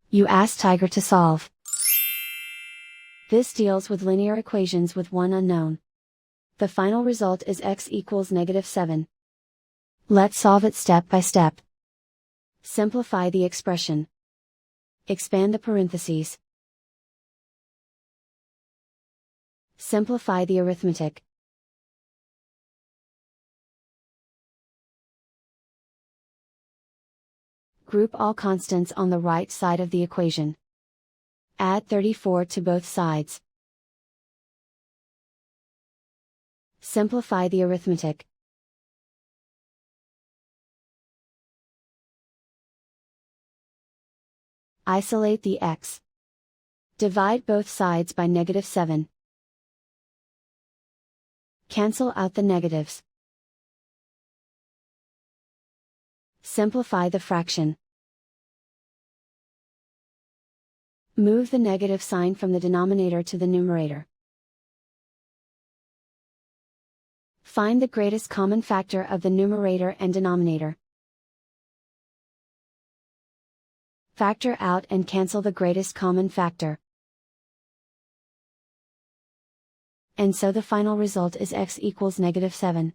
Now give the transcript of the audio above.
You ask Tiger to solve. This deals with linear equations with one unknown. The final result is x equals -7. Let's solve it step by step. Simplify the expression. Expand the parentheses. Simplify the arithmetic. Group all constants on the right side of the equation. Add 34 to both sides. Simplify the arithmetic. Isolate the x. Divide both sides by -7. Cancel out the negatives. Simplify the fraction. Move the negative sign from the denominator to the numerator. Find the greatest common factor of the numerator and denominator. Factor out and cancel the greatest common factor. And so the final result is x equals -7.